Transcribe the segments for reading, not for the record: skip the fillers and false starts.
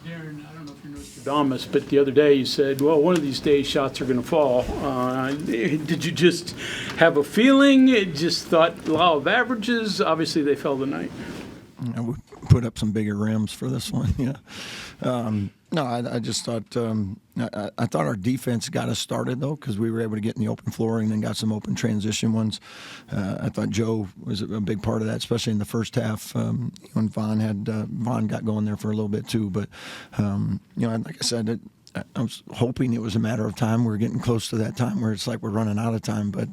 Darren, I don't know if you're Nostradamus, but the other day you said, well, one of these days shots are going to fall. Did you just have a feeling? Just thought law of averages? Obviously, they fell tonight. We put up some bigger rims for this one, yeah. No, I just thought I thought our defense got us started though, because we were able to get in the open floor and then got some open transition ones. I thought Joe was a big part of that, especially in the first half when Vaughn got going there for a little bit too. But like I said, I was hoping it was a matter of time. We're getting close to that time where it's like we're running out of time. But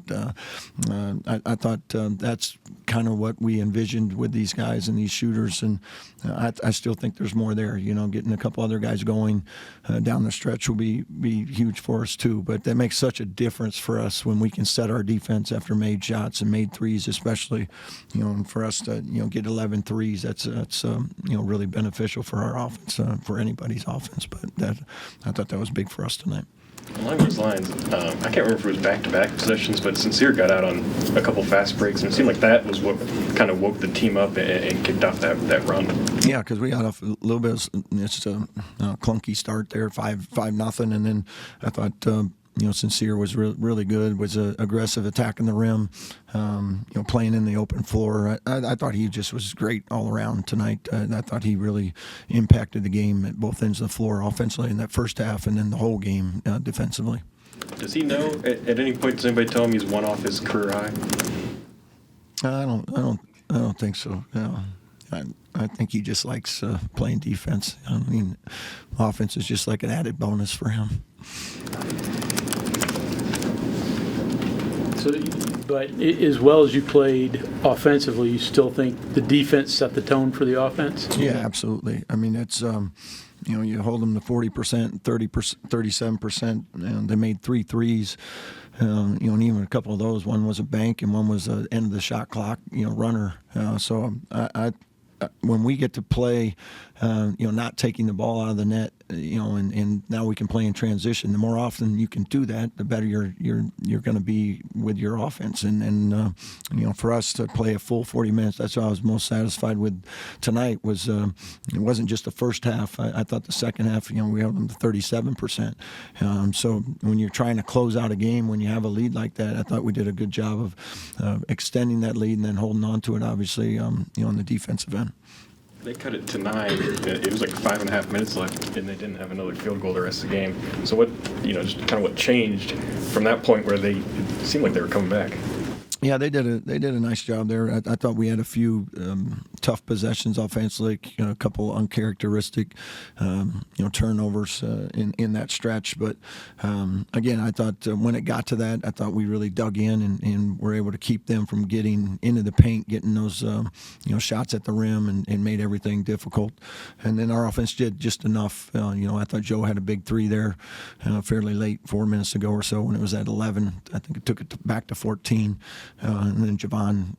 I thought that's kind of what we envisioned with these guys and these shooters. And I still think there's more there. Getting a couple other guys going down the stretch will be huge for us too. But that makes such a difference for us when we can set our defense after made shots and made threes, especially. And for us to get 11 threes, that's really beneficial for our offense, for anybody's offense. But I thought that was big for us tonight. Along those lines, I can't remember if it was back-to-back possessions, but Sincere got out on a couple fast breaks, and it seemed like that was what kind of woke the team up and kicked off that run. Yeah, because we got off a little bit of it's a clunky start there, 5-0, and then I thought Sincere was really good, was aggressive, attacking the rim, playing in the open floor. I thought he just was great all around tonight. I thought he really impacted the game at both ends of the floor, offensively in that first half, and then the whole game defensively. Does he know at any point? Does anybody tell him he's one off his career high? I don't think so. No. I think he just likes playing defense. I mean, offense is just like an added bonus for him. So, but as well as you played offensively, you still think the defense set the tone for the offense? Yeah, absolutely. I mean, it's you hold them to 40%, 37%, and they made 3 threes. And even a couple of those, one was a bank and one was an end of the shot clock, runner. So when we get to play, not taking the ball out of the net, and now we can play in transition. The more often you can do that, the better you're going to be with your offense. And for us to play a full 40 minutes, that's what I was most satisfied with tonight. Was it wasn't just the first half. I thought the second half, we held them to 37%. So when you're trying to close out a game, when you have a lead like that, I thought we did a good job of extending that lead and then holding on to it. Obviously, on the defensive end. They cut it to 9. It was like 5.5 minutes left, and they didn't have another field goal the rest of the game. So what, just kind of what changed from that point where it seemed like they were coming back? Yeah, they did a nice job there. I thought we had a few tough possessions offensively, a couple uncharacteristic turnovers in that stretch. But again, I thought when it got to that, I thought we really dug in and were able to keep them from getting into the paint, getting those shots at the rim, and made everything difficult. And then our offense did just enough. I thought Joe had a big 3 there fairly late, 4 minutes ago or so when it was at 11. I think it took it back to 14. And then Javon,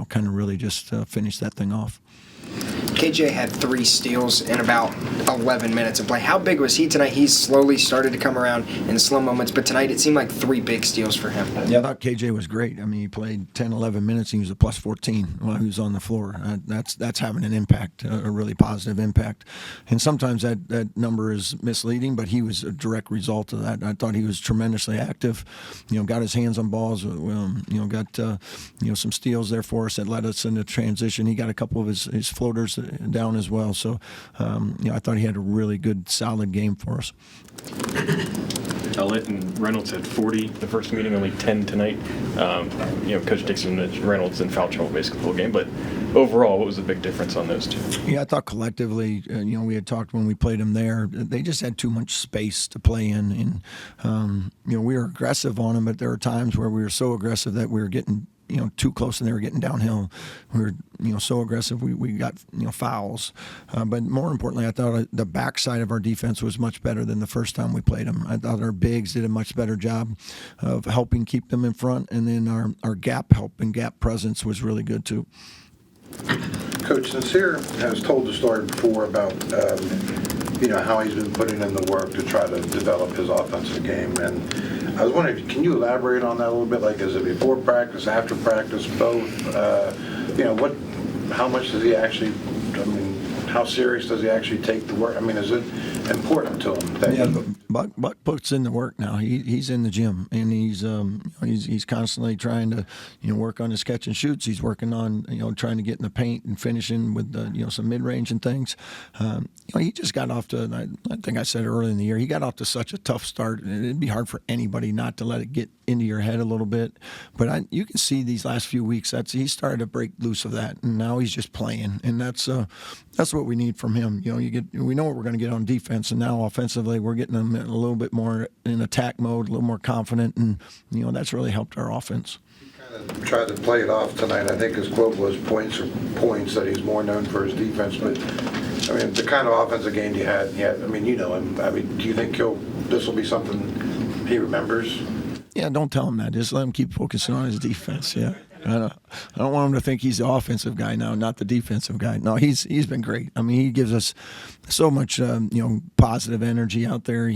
kind of really just finished that thing off. KJ had 3 steals in about 11 minutes of play. How big was he tonight? He's slowly started to come around in slow moments, but tonight it seemed like 3 big steals for him. Yeah, I thought KJ was great. I mean, he played 10, 11 minutes, and he was a plus 14 while he was on the floor. That's having an impact, a really positive impact. And sometimes that number is misleading, but he was a direct result of that. I thought he was tremendously active, got his hands on balls, got some steals there for us that led us into transition. He got a couple of his floaters down as well. So, I thought he had a really good, solid game for us. Ellett and Reynolds had 40 the first meeting, only 10 tonight. Coach Dixon mentioned Reynolds in foul trouble basically the whole game. But overall, what was the big difference on those two? Yeah, I thought collectively, we had talked when we played them there, they just had too much space to play in. And, we were aggressive on them, but there were times where we were so aggressive that we were getting too close and they were getting downhill. We were, so aggressive we got, fouls. But more importantly, I thought the backside of our defense was much better than the first time we played them. I thought our bigs did a much better job of helping keep them in front, and then our gap help and gap presence was really good too. Coach Sincere has told the story before about how he's been putting in the work to try to develop his offensive game, and I was wondering, can you elaborate on that a little bit? Like, is it before practice, after practice, both? How much does he actually how serious does he actually take the work? I mean, is it important to him that Yeah, he, Buck puts in the work now. He's in the gym, and he's constantly trying to work on his catch and shoots. He's working on trying to get in the paint and finishing with some mid range and things. He just got off to, I think I said early in the year, he got off to such a tough start, and it'd be hard for anybody not to let it get into your head a little bit. But you can see these last few weeks he started to break loose of that, and now he's just playing, and that's what we need from him. We know what we're going to get on defense, and now offensively we're getting them a little bit more in attack mode, a little more confident, and that's really helped our offense. kind of tried to play it off tonight? I think his quote was points, that he's more known for his defense, but I mean, the kind of offensive game he had, I mean, you know him. I mean, do you think this will be something he remembers? Yeah, don't tell him that. Just let him keep focusing on his defense. Yeah, I don't want him to think he's the offensive guy now, not the defensive guy. No, he's been great. I mean, he gives us so much positive energy out there.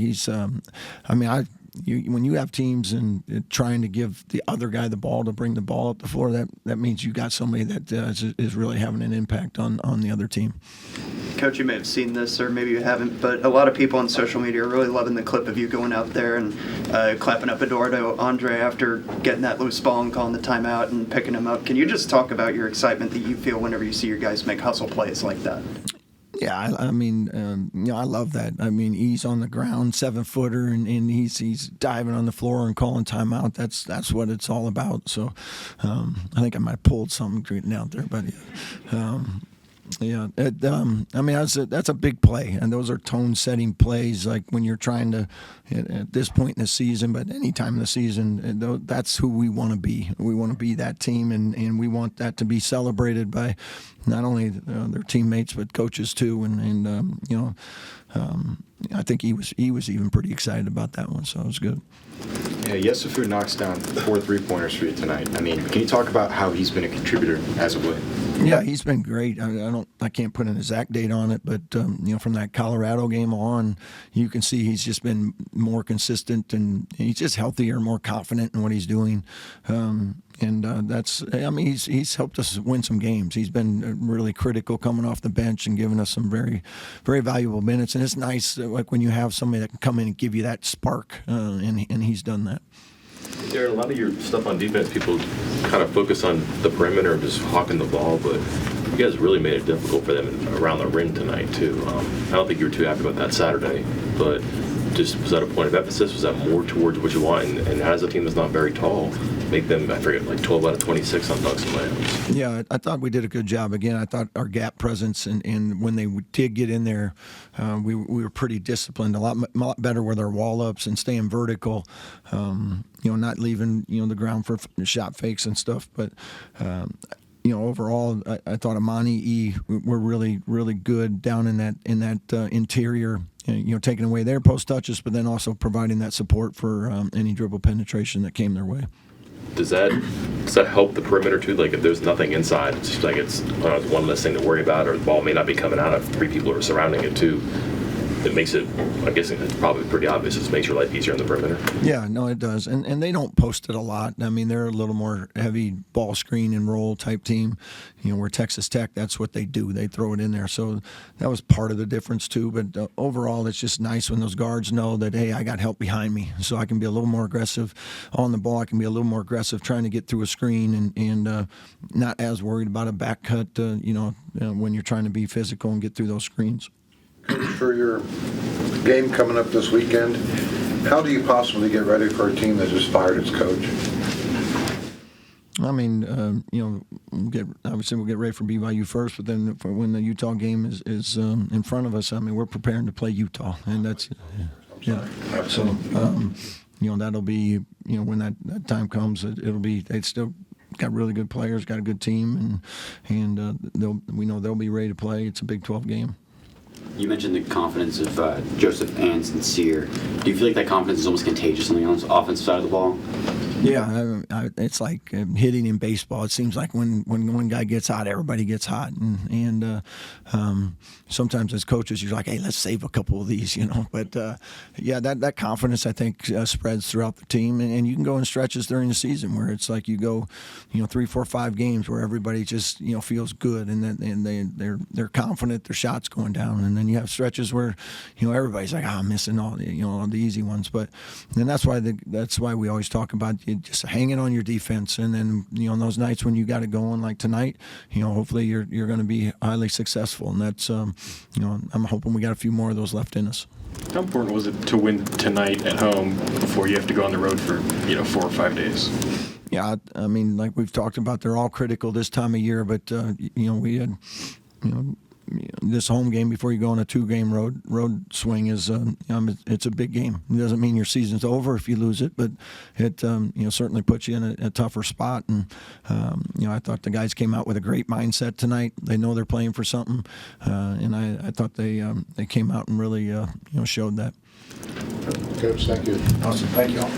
When you have teams and trying to give the other guy the ball to bring the ball up the floor, that means you got somebody that is really having an impact on the other team. Coach, you may have seen this, or maybe you haven't, but a lot of people on social media are really loving the clip of you going out there and clapping up a door to Andre after getting that loose ball and calling the timeout and picking him up. Can you just talk about your excitement that you feel whenever you see your guys make hustle plays like that? Yeah, I love that. I mean, he's on the ground, 7-footer, and he's diving on the floor and calling timeout. That's what it's all about. So, I think I might have pulled something getting out there, but that's a big play, and those are tone-setting plays. Like when you're trying to, at this point in the season, but any time in the season, that's who we want to be. We want to be that team, and we want that to be celebrated by not only their teammates but coaches too. I think he was even pretty excited about that one, so it was good. Yeah, Yesufu knocks down 4 3-pointers for you tonight. I mean, can you talk about how he's been a contributor as of late? Yeah, he's been great. I can't put an exact date on it, but from that Colorado game on, you can see he's just been more consistent, and he's just healthier, more confident in what he's doing. He's helped us win some games. He's been really critical coming off the bench and giving us some very, very valuable minutes. And it's nice, like when you have somebody that can come in and give you that spark, and he's done that. Darren, a lot of your stuff on defense, people kind of focus on the perimeter, just hawking the ball, but you guys really made it difficult for them around the rim tonight, too. I don't think you were too happy about that Saturday, but just was that a point of emphasis? Was that more towards what you want? And as a team that's not very tall, make them, I forget, like 12 out of 26 on dunks and layups. Yeah, I thought we did a good job. Again, I thought our gap presence and when they did get in there, we were pretty disciplined, a lot better with our wall ups and staying vertical, not leaving the ground for shot fakes and stuff. But overall, I thought Amani E were really, really good down in that interior. Taking away their post touches, but then also providing that support for any dribble penetration that came their way. Does that help the perimeter too? Like if there's nothing inside, it's just like it's one less thing to worry about, or the ball may not be coming out if 3 people are surrounding it too. It makes it, I guess it's probably pretty obvious, it makes your life easier on the perimeter. Yeah, no, it does. And they don't post it a lot. I mean, they're a little more heavy ball screen and roll type team, where Texas Tech, that's what they do. They throw it in there. So that was part of the difference too. But overall, it's just nice when those guards know that, hey, I got help behind me. So I can be a little more aggressive on the ball. I can be a little more aggressive trying to get through a screen and not as worried about a back cut, when you're trying to be physical and get through those screens. For your game coming up this weekend, how do you possibly get ready for a team that just fired its coach? I mean, obviously we'll get ready for BYU first, but then when the Utah game is in front of us, I mean, we're preparing to play Utah, and that's So that'll be when that time comes, it'll be they've still got really good players, got a good team, and we know they'll be ready to play. It's a Big 12 game. You mentioned the confidence of Joseph and Sincere. Do you feel like that confidence is almost contagious on the offensive side of the ball? Yeah, it's like hitting in baseball. It seems like when one guy gets hot, everybody gets hot, and sometimes as coaches, you're like, hey, let's save a couple of these, But yeah, that confidence I think spreads throughout the team, and you can go in stretches during the season where it's like you go, 3, 4, 5 games where everybody just feels good, and they're confident, their shots going down, and then you have stretches where everybody's like, I'm missing all the easy ones, but and that's why we always talk about just hanging on your defense, and then those nights when you got it going like tonight, hopefully you're going to be highly successful, and that's I'm hoping we got a few more of those left in us. How important was it to win tonight at home before you have to go on the road for 4 or 5 days? Yeah, I mean, like we've talked about, they're all critical this time of year, but we had this home game before you go on a 2-game road swing is it's a big game. It doesn't mean your season's over if you lose it, but it certainly puts you in a tougher spot. And I thought the guys came out with a great mindset tonight. They know they're playing for something, and I thought they came out and really showed that. Coach, thank you. Awesome, thank you all.